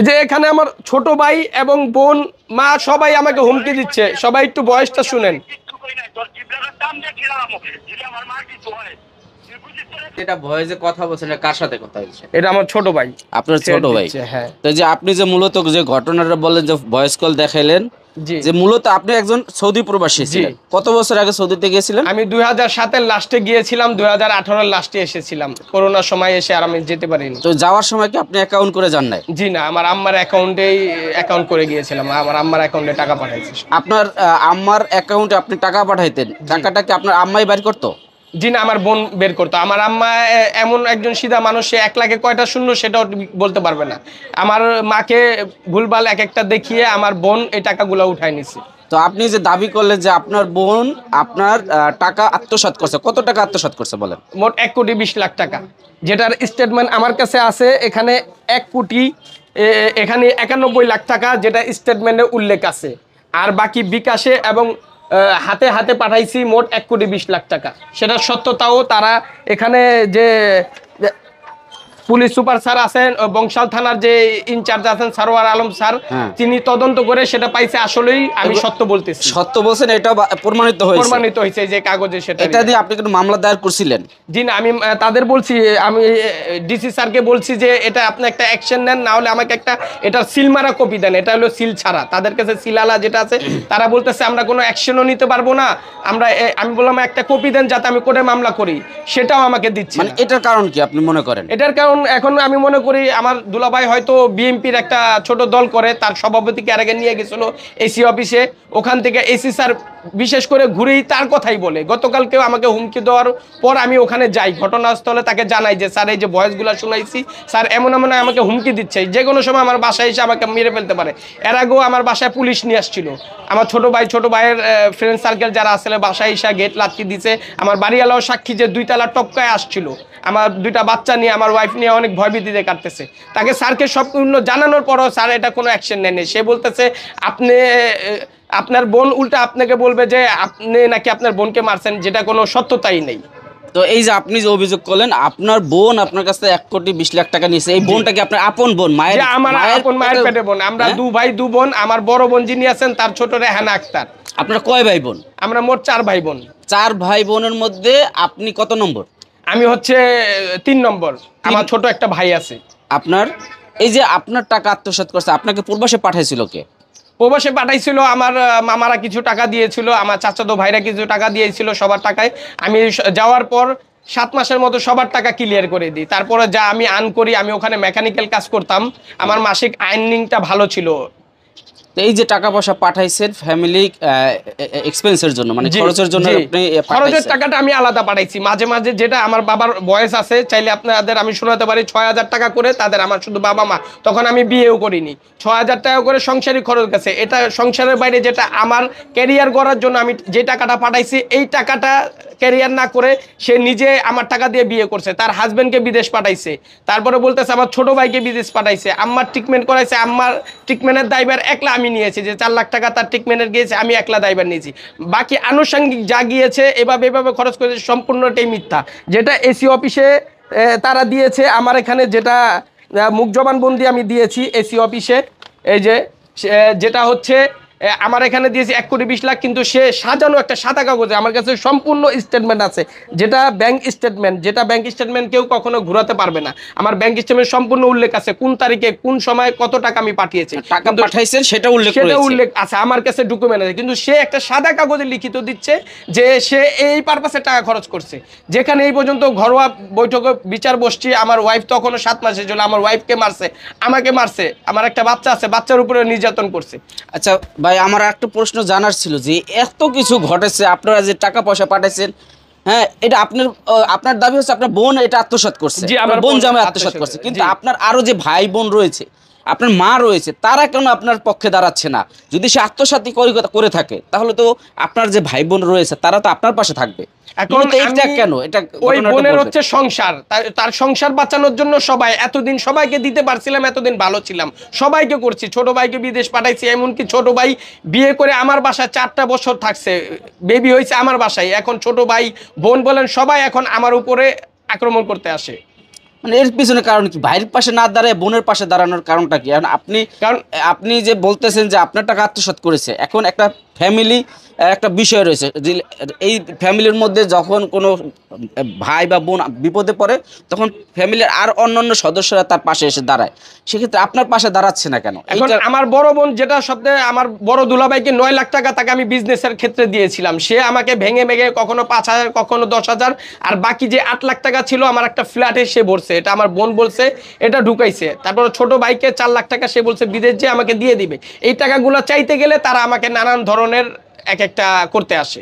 যে এখানে আমার ছোট ভাই এবং বোন, মা সবাই আমাকে হুমকি দিচ্ছে। সবাই একটু বয়সটা শুনেন। এটা ভয়েসে কথা বলছেন, এটা কার সাথে কথা হয়েছে? এটা আমার ছোট ভাই। আপনার ছোট ভাই? হ্যাঁ। তো যে আপনি যে মূলত যে ঘটনাটা বললেন যে ভয়েস কল দেখাইলেন, জি যে মূলত আপনি একজন সৌদি প্রবাসী ছিলেন, কত বছর আগে সৌদিতে গিয়েছিলেন? আমি 2007-এর লাস্টে গিয়েছিলাম, 2018-এর লাস্টে এসেছিলাম। করোনার সময় এসে আর আমি যেতে পারিনি। তো যাওয়ার সময় কি আপনি অ্যাকাউন্ট করে যান নাই? জি না, আমার আম্মার অ্যাকাউন্টেই অ্যাকাউন্ট করে গিয়েছিলাম। আমার আম্মার অ্যাকাউন্টে টাকা পাঠাইছে। আপনার আম্মার অ্যাকাউন্টে আপনি টাকা পাঠাইতেন, টাকাটা কি আপনার আম্মাই বের করতো? জি না, আমার বোন বের করতো। আমার আম্মা এমন একজন সিধা মানুষ, সে 1 লাখে কয়টা শূন্য সেটাও বলতে পারবে না। আমার মাকে ভুলভাল এক একটা দেখিয়ে আমার বোন এই টাকাগুলো উঠায় নিছে। তো আপনি যে দাবি করলেন যে আপনার বোন আপনার টাকা আত্মসাৎ করছে, কত টাকা আত্মসাৎ করছে বলেন? মোট 1,20,00,000 টাকা, যেটার স্টেটমেন্ট আমার কাছে আছে। এখানে 1 কোটি এখানে 91 লাখ টাকা, যেটা স্টেটমেন্টে উল্লেখ আছে। আর বাকি বিকাশে এবং হাতে হাতে পাঠাইছি মোট 1,20,00,000 টাকা। সেটা সত্যতাও তারা এখানে যে পুলিশ সুপার স্যার আছেন, বংশাল থানার যে ইনচার্জ আছেন সারোয়ার আলম স্যার, তিনি তদন্ত করে সেটা পাইছে। আসলেই আমি সত্য বলতেছি। সত্য বলছেন, এটা প্রমাণিত হয়েছে? প্রমাণিত হয়েছে যে কাগজে সেটা। এটা দিয়ে আপনি কোনো মামলা দায়ের করছিলেন? জি না, আমি তাদের বলছি, আমি ডিসি স্যারকে বলছি যে এটা আপনি একটা অ্যাকশন নেন, না হলে আমাকে একটা এটা সিল মারা কপি দেন। এটা হলো সিল ছাড়া, তাদের কাছে সিলালা যেটা আছে। তারা বলতেছে আমরা কোনো অ্যাকশনও নিতে পারবো না। আমি বললাম একটা কপি দেন যাতে আমি কোর্টে মামলা করি, সেটাও আমাকে দিচ্ছে মানে না। এটার কারণ কি আপনি মনে করেন? এটার কারণ এখন আমি মনে করি আমার দুলাভাই হয়তো বিএনপির একটা ছোট দল করে, তার সভাপতিকে আগে নিয়ে গেছিল এসি অফিসে। ওখান থেকে এসি স্যার বিশেষ করে ঘুরেই তার কথাই বলে। গতকালকেও আমাকে হুমকি দেওয়ার পর আমি ওখানে যাই, ঘটনাস্থলে তাকে জানাই যে স্যার এই যে ভয়েসগুলো শুনাইছি, স্যার এমন এমন আমাকে হুমকি দিচ্ছে, যে কোনো সময় আমার বাসায় এসে আমাকে মেরে ফেলতে পারে। এর আগেও আমার বাসায় পুলিশ নিয়ে আসছিল। আমার ছোট ভাইয়ের ফ্রেন্ড সার্কেল যারা আসলে বাসায় এসে গেট লাথি দিছে। আমার বাড়িওয়ালাও সাক্ষী যে 2 তলা টপকায় আসছিল। আমার 2টা বাচ্চা নিয়ে, আমার ওয়াইফ নিয়ে অনেক ভয়ভীতিতে কাটতেছে। তাকে স্যারকে সম্পূর্ণ জানানোর পরও স্যার এটা কোনো অ্যাকশন নেয়নি। সে বলতেছে আপনার বোন উল্টা আপনাকে বলবে যে আপনি নাকি আপনার বোনকে মারছেন, যেটা কোনো সত্যতাই নেই। তো এই যে আপনি যে অভিযোগ করলেন আপনার বোন আপনার কাছে 1,20,00,000 টাকা নিয়েছে, এই বোনটা কি আপনার আপন বোন? আমার আপন মায়ের পেটে বোন। আমরা 2 ভাই 2 বোন। আমার বড় বোন যিনি আছেন তার ছোট রেহানা আক্তার। আপনার কয় ভাই বোন? আমরা মোট 4 ভাই বোন। 4 ভাই বোনের মধ্যে আপনি কত নম্বর? আমি হচ্ছে 3 নম্বর। আমার ছোট একটা ভাই আছে। আপনার এই যে আপনার টাকা আত্মসাৎ করছে, আপনাকে প্রবাসে পাঠাইছিল কে? প্রবাসে পাঠাইছিল আমার মামারা কিছু টাকা দিয়েছিল, আমার চাচাতো ভাইরা কিছু টাকা দিয়েছিল। সবার টাকায় আমি যাওয়ার পর 7 মাসের মতো সবার টাকা ক্লিয়ার করে দিই। তারপরে যা আমি আর্ন করি, আমি ওখানে মেকানিক্যাল কাজ করতাম, আমার মাসিক আর্নিংটা ভালো ছিল। তো এই যে টাকা পয়সা পাঠাইছেন ফ্যামিলি এক্সপেন্সের জন্য, মানে খরচের জন্য আপনি খরচের টাকাটা আমি আলাদা পাঠাইছি। মাঝে মাঝে যেটা আমার বাবার বয়স আছে, চাইলে আপনাদের আমি শোনাতে পারি, 6,000 টাকা করে তাদের, আমার শুধু বাবা মা, তখন আমি বিয়েও করিনি। 6,000 টাকা করে সংসারিক খরচ গেছে। এটা সংসারের বাইরে যেটা আমার ক্যারিয়ার করার জন্য আমি যে টাকাটা পাঠাইছি, এই টাকাটা ক্যারিয়ার না করে সে নিজে আমার টাকা দিয়ে বিয়ে করছে, তার হাজবেন্ডকে বিদেশ পাঠাইছে। তারপরে বলতেছে আমার ছোট ভাইকে বিদেশ পাঠাইছে, আম্মার ট্রিটমেন্ট করাইছে। আম্মার ট্রিটমেন্টের দায়ভার একলা আমি নিয়েছি, যে 4 লাখ টাকা তার ট্রিটমেন্টের গিয়েছে, আমি একলা দায়ভার নিয়েছি। বাকি আনুষঙ্গিক যা গিয়েছে এভাবে খরচ করেছে, সম্পূর্ণটাই মিথ্যা। যেটা এসি অফিসে তারা দিয়েছে, আমার এখানে যেটা মুখ জবানবন্দি আমি দিয়েছি এসি অফিসে, এই যে যেটা হচ্ছে আমার এখানে দিয়েছি 1,20,00,000, কিন্তু সে সাজানো একটা সাদা কাগজে আমার কাছে সম্পূর্ণ স্টেটমেন্ট আছে, যেটা ব্যাংক স্টেটমেন্ট, যেটা ব্যাংক স্টেটমেন্ট কেউ কখনো ঘোরাতে পারবে না। আমার ব্যাংক স্টেটমেন্ট সম্পূর্ণ উল্লেখ আছে, কোন তারিখে কোন সময় কত টাকা আমি পাঠিয়েছি, টাকা পাঠাইছেন সেটা উল্লেখ আছে আমার কাছে, ডকুমেন্ট আছে। কিন্তু সে একটা সাদা কাগজে লিখিত দিচ্ছে যে সে এই পারপাসে টাকা খরচ করছে। যেখানে এই পর্যন্ত ঘরোয়া বৈঠকে বিচার বসছি, আমার ওয়াইফ তখনও 7 মাসের জন্য, আমার ওয়াইফকে মারছে, আমাকে মারছে, আমার একটা বাচ্চা আছে, বাচ্চার উপরে নির্যাতন করছে। আচ্ছা ভাই, আমার একটা প্রশ্ন জানার ছিল যে এত কিছু ঘটেছে, আপনারা যে টাকা পয়সা পাঠাইছেন, হ্যাঁ, এটা আপনার দাবি হচ্ছে আপনার বোন এটা আত্মসাৎ করছে, জি, আমার বোন জামাই আত্মসাৎ করছে, কিন্তু জি। আপনার আরো যে ভাই বোন রয়েছে, আপনার মা রয়েছে, তারা কেন আপনার পক্ষে দাঁড়াচ্ছে না? যদি সে আত্মসাৎই করে থাকে, তাহলে তো আপনার যে ভাই বোন রয়েছে তারা তো আপনার পাশে থাকবে। এখন এটা কেন? এটা ওই বোনের হচ্ছে সংসার, তার সংসার বাঁচানোর জন্য সবাই এতদিন সবাইকে দিতে পারছিলাম, এতদিন ভালো ছিলাম, সবাইকে করছি। ছোট ভাইকে বিদেশ পাঠাইছি, এমনকি ছোট ভাই বিয়ে করে আমার বাসায় 4টা বছর থাকছে, বেবি হয়েছে আমার বাসায়। এখন ছোট ভাই বোন বলেন সবাই এখন আমার উপরে আক্রমণ করতে আসে। মানে এর পিছনে কারণ কি? ভাইয়ের পাশে না দাঁড়ায় বোনের পাশে দাঁড়ানোর কারণটা কি? এখন কারণ আপনি যে বলতেছেন যে আপনার টাকা আত্মসাৎ করেছে, এখন একটা ফ্যামিলি একটা বিষয় রয়েছে যে এই ফ্যামিলির মধ্যে যখন কোনো ভাই বা বোন বিপদে পড়ে তখন ফ্যামিলির আর অন্যান্য সদস্যরা তার পাশে এসে দাঁড়ায়, সেক্ষেত্রে আপনার পাশে দাঁড়াচ্ছে না কেন? এখন আমার বড় বোন, যেটা সপ্তাহে আমার বড় দুলাভাইকে 9 লাখ টাকা তাকে আমি বিজনেসের ক্ষেত্রে দিয়েছিলাম, সে আমাকে ভেঙে ভেঙে কখনো 5,000 কখনো 10,000, আর বাকি যে 8 লাখ টাকা ছিল আমার একটা ফ্ল্যাটে সে ভরছে, এটা আমার বোন বলছে, এটা ঢুকাইছে। তারপর ছোট ভাইকে 4 লাখ টাকা সে বলছে বিদেশ যে আমাকে দিয়ে দিবে। এই টাকাগুলো চাইতে গেলে তারা আমাকে নানান ধরনের এক একটা করতে আসে।